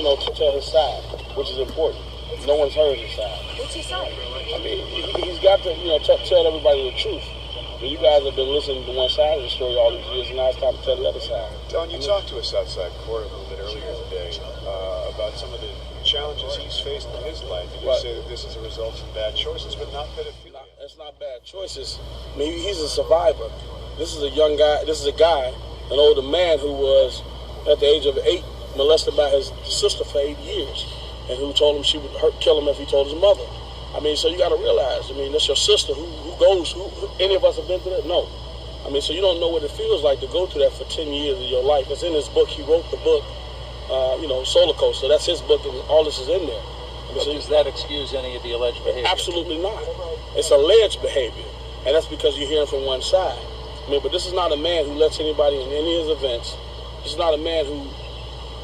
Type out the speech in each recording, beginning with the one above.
to tell his side, which is important. No one's heard his side. What's his side? I mean, he's got to, tell everybody the truth. You guys have been listening to one side of the story all these years, and now it's time to tell the other side. Don, you talked to us outside court a little bit earlier today about some of the challenges he's faced in his life. And you say that this is a result of bad choices, but not pedophilia. It's not bad choices. I mean, he's a survivor. This is a young guy. This is a guy, an older man who was, at the age of 8, molested by his sister for 8 years, and who told him she would kill him if he told his mother. I mean, so you got to realize, that's your sister. Who any of us have been through that? No. I mean, so you don't know what it feels like to go through that for 10 years of your life. It's in his book. He wrote the book, Solar Coaster. That's his book, and all this is in there. But does that excuse any of the alleged behavior? Absolutely not. It's alleged behavior, and that's because you're hearing from one side. I mean, but this is not a man who lets anybody in any of his events. This is not a man who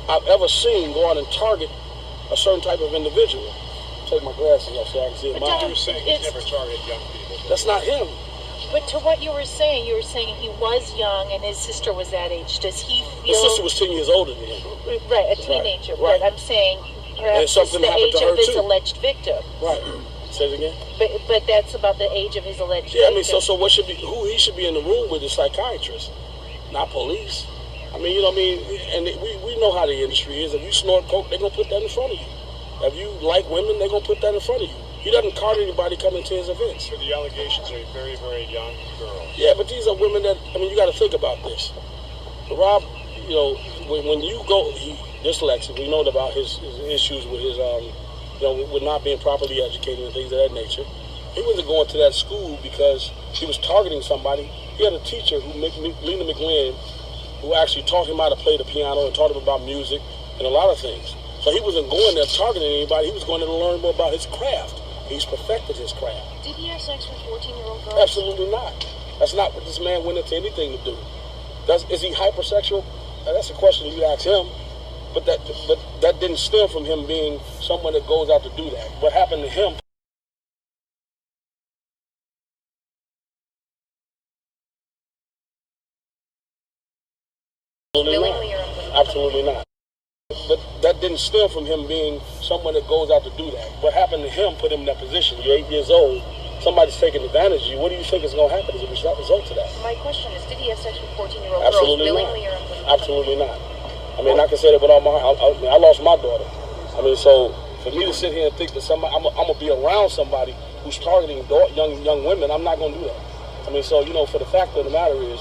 I've ever seen go out and target a certain type of individual. Take my glasses off so I can see it. You were saying he's never targeted young people. That's not him. But to what you were saying he was young and his sister was that age. Does he feel... His sister was 10 years older than him. Right, a teenager. Right. But I'm saying perhaps it's the age of his alleged victim. Right. Say it again? But that's about the age of his alleged victim. Yeah, I mean, so what should be... Who he should be in the room with is psychiatrists, not police. I mean, and we know how the industry is. If you snort coke, they're going to put that in front of you. If you like women, they're going to put that in front of you. He doesn't card anybody coming to his events. So the allegations are very, very young girls. Yeah, but these are women that, you got to think about this. Rob, when you go, dyslexic, we know about his issues with his, with not being properly educated and things of that nature. He wasn't going to that school because he was targeting somebody. He had a teacher, Lena McGlynn, who actually taught him how to play the piano and taught him about music and a lot of things. So he wasn't going there targeting anybody. He was going there to learn more about his craft. He's perfected his craft. Did he have sex with 14-year-old girls? Absolutely not. That's not what this man went into anything to do. Is he hypersexual? That's a question you ask him. But that didn't stem from him being someone that goes out to do that. What happened to him? Absolutely not. But that didn't stem from him being someone that goes out to do that. What happened to him put him in that position. You're 8 years old. Somebody's taking advantage of you. What do you think is going to happen as a result of that? My question is, did he have sex with 14-year-old girls willingly or unwillingly? Absolutely not. I mean, I can say that with all my heart. I lost my daughter. I mean, so for me to sit here and think that I'm going to be around somebody who's targeting young women, I'm not going to do that. I mean, so, for the fact of the matter is,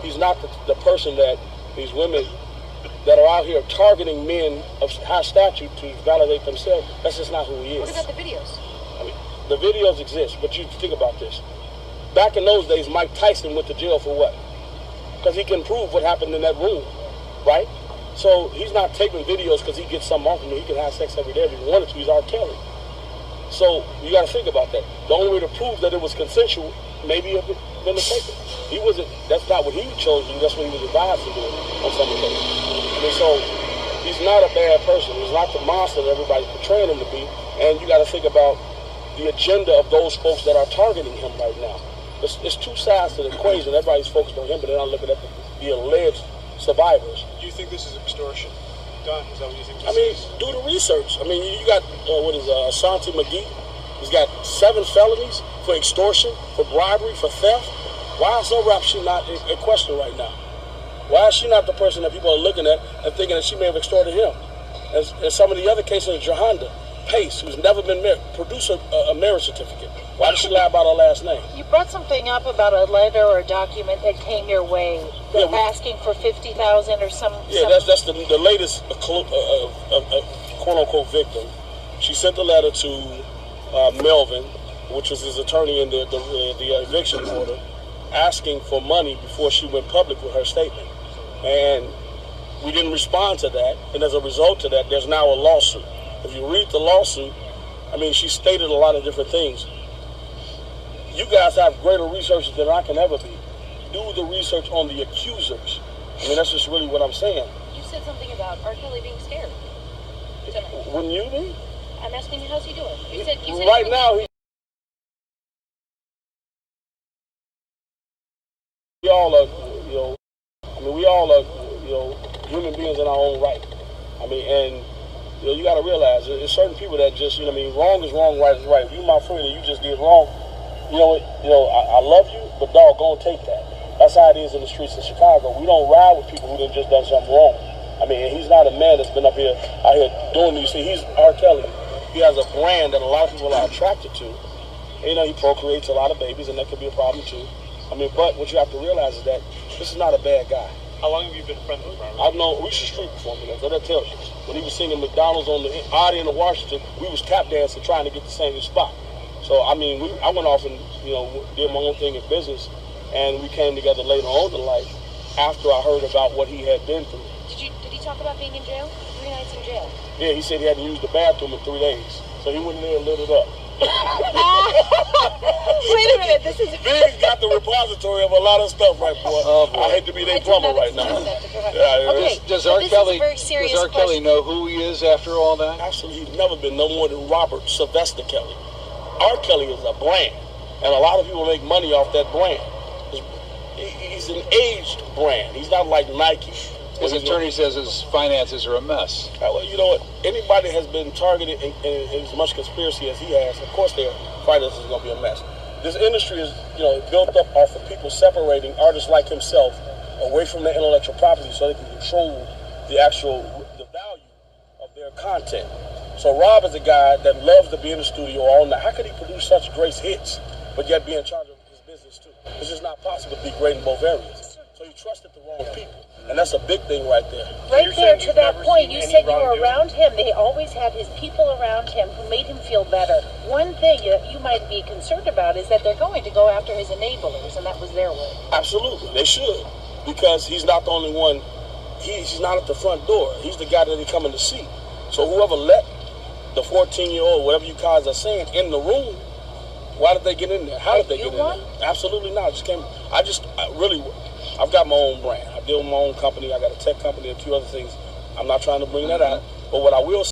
he's not the person that these women that are out here targeting men of high stature to validate themselves. That's just not who he is. What about the videos? I mean, the videos exist, but you think about this. Back in those days, Mike Tyson went to jail for what? Because he can prove what happened in that room, right? So he's not taking videos because he gets something off of me. He can have sex every day if he wanted to. He's R.Kelly. So you got to think about that. The only way to prove that it was consensual, maybe if it been to take it. He wasn't. That's not what he chose to do. That's what he was advised to do on some occasions. I mean, so he's not a bad person. He's not the monster that everybody's portraying him to be. And you got to think about the agenda of those folks that are targeting him right now. It's two sides to the equation. Everybody's focused on him, but they're not looking at the alleged survivors. Do you think this is extortion? Don, is that what you think this is? Do the research. I mean, you got, Ashanti McGee. He's got 7 felonies for extortion, for bribery, for theft. Why is she not in question right now? Why is she not the person that people are looking at and thinking that she may have extorted him? As some of the other cases, Johanna Pace, who's never been married, produced a marriage certificate. Why did she lie about her last name? You brought something up about a letter or a document that came your way, asking for $50,000 or some. Yeah, that's the latest quote unquote victim. She sent the letter to Melvin, which was his attorney in the eviction order, asking for money before she went public with her statement. And we didn't respond to that, and as a result of that, there's now a lawsuit. If you read the lawsuit, I mean, she stated a lot of different things. You guys have greater researchers than I can ever be. Do the research on the accusers. I mean, that's just really what I'm saying. You said something about R.Kelly being scared tonight. Wouldn't you be? I'm asking you, how's he doing? You said right now, we all are, we all are, human beings in our own right. I mean, and You know, you got to realize there's certain people that just, you know what I mean, wrong is wrong, right is right. If you my friend and you just did wrong, I love you, but dog, go and take that. That's how it is in the streets of Chicago. We don't ride with people who done just done something wrong. I mean, he's not a man that's been out here doing these things. He's R.Kelly. He has a brand that a lot of people are attracted to. And, he procreates a lot of babies, and that could be a problem too. I mean, but what you have to realize is that this is not a bad guy. How long have you been friends with Robert? I've known Reese Street before me. So that tells you. When he was singing McDonald's on the Oddie in Washington, we was tap dancing trying to get the same spot. So I mean, I went off and did my own thing in business, and we came together later on in life after I heard about what he had been through. Did he talk about being in jail? 3 nights in jail. Yeah, he said he hadn't used the bathroom in 3 days, so he went in there and lit it up. Wait a minute, this is... Big's got the repository of a lot of stuff, right, boy? Oh, boy. I hate to be their plumber right now. Okay, Does R.Kelly know who he is after all that? Absolutely, he's never been no more than Robert Sylvester Kelly. R.Kelly is a brand, and a lot of people make money off that brand. He's an aged brand. He's not like Nike. His attorney says his finances are a mess. Well, you know what? Anybody has been targeted in as much conspiracy as he has, of course their finances are going to be a mess. This industry is, built up off of people separating artists like himself away from their intellectual property so they can control the value of their content. So Rob is a guy that loves to be in the studio all night. How could he produce such great hits, but yet be in charge of his business too? It's just not possible to be great in both areas. So he trusted the wrong people. And that's a big thing right there. Right there to that point, you said you were around him. They always had his people around him who made him feel better. One thing that you might be concerned about is that they're going to go after his enablers, and that was their way. Absolutely. They should. Because he's not the only one. He's not at the front door. He's the guy that they come in to see. So whoever let the 14-year-old, whatever you guys are saying, in the room, why did they get in there? How did they get in there? Absolutely not. I've got my own brand. I deal with my own company. I got a tech company and a few other things. I'm not trying to bring that out. But what I will say